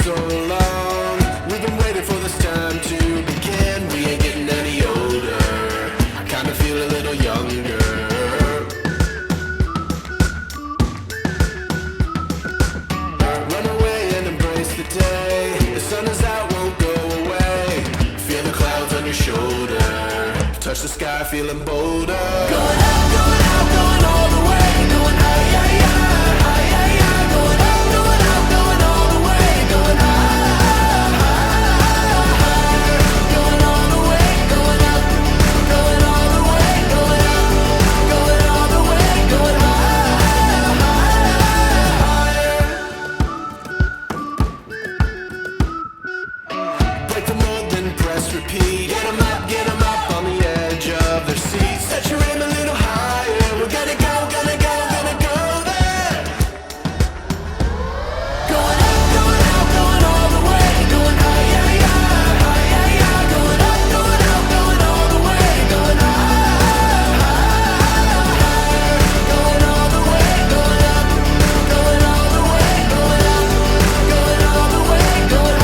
so long. We've been waiting for this time to begin. We ain't getting any older. I kinda feel a little younger. Run away and embrace the day. The sun is out, won't go away. Feel the clouds on your shoulder. Touch the sky, feeling bolder. Going up, going out, going all the way. Going high, yeah, yeah, high, yeah, yeah. Going up, going out, going all the way. Going high, higher. Going all the way, going up. Going all the way, going up. Going all the way, going higher. Break the mold, then press repeat. Get 'em up on the edge of their seats. Set your aim a little higher. We're gonna go, gonna go, gonna go there. Going up, going out, going all the way. Going high, yeah, yeah, high, yeah, yeah. Going up, going out, going all the way. Going higher. Going all the way, going up. Going all the way, going up. Going all the way, going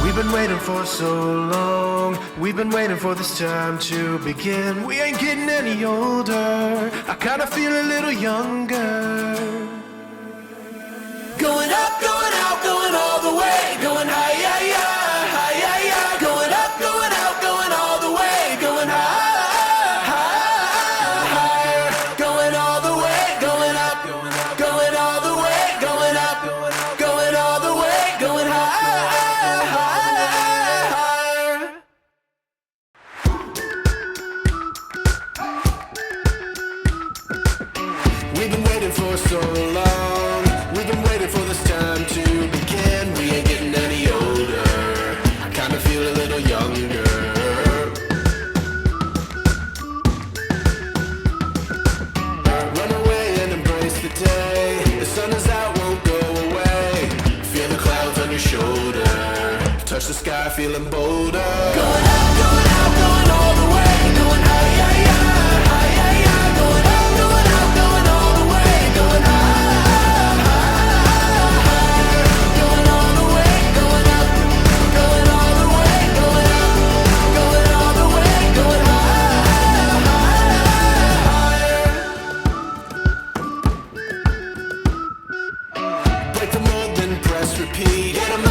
We've been waiting for so long. We've been waiting for this time to begin. We ain't getting any older. I kinda feel a little younger. Going up, going out, going all the way. Going high, yeah, yeah, high, yeah, yeah. Going up, going out, going all the way. Going higher. Going all the way, going up. Going all the way, going up. Going all the way, going higher. We've been waiting for so long. We've been waiting for this time to begin. We ain't getting any older. I kinda feel a little younger. Run away and embrace the day. The sun is out, won't go away. Feel the clouds on your shoulder. Touch the sky, feeling bolder. Going up, going out, going all the way. Going high, yeah, yeah, high, yeah, yeah. Going up, going out, going all the way. Going higher. Going all the way, going up. Going all the way, going up. Going all the way, going higher. Break the mold, then press repeat. Get 'em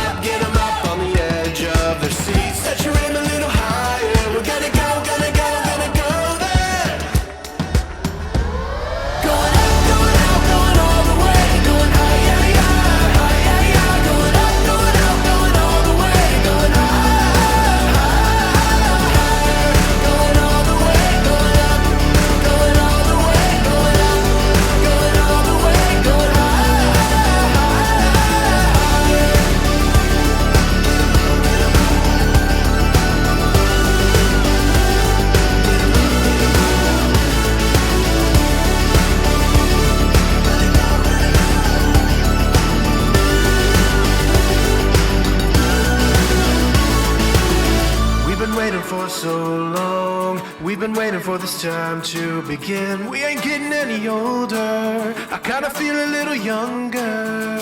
up on the edge of their seats. Set your aim a little higher. We're gonna go, gonna go, gonna go there. Going up, going out, going all the way. Going high, yeah, yeah, high, yeah, yeah. Going up, going out, going all the way. Going higher. Going all the way, going up. Going all the way, going up. Going all the way, going We've been waiting for so long. We've been waiting for this time to begin. We ain't getting any older. I kinda feel a little younger.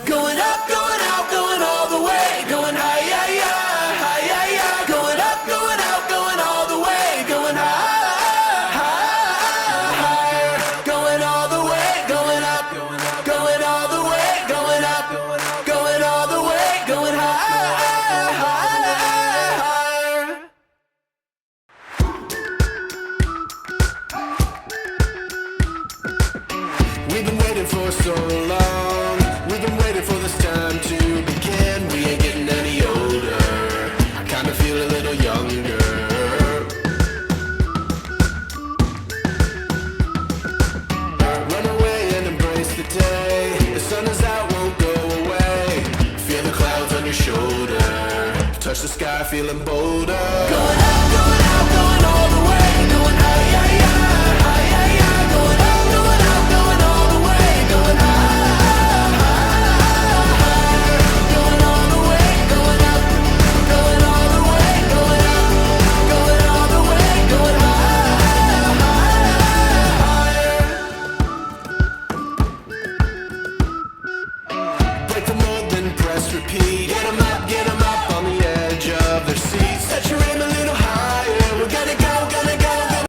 Going up, going out, going all the way. Going high, yeah, yeah, high, yeah, yeah. Going up, going out, going all the way. Going higher. Going all the way, going up. Going all the way, going up. Going all the way, going higher. We've been waiting for so long. We've been waiting for this time to begin. We ain't getting any older. I kinda feel a little younger. Run away and embrace the day. The sun is out, won't go away. Feel the clouds on your shoulder. Touch the sky, feeling bolder. Going up, going out, going all the way. Going high, yeah, yeah. repeat. Get 'em up, get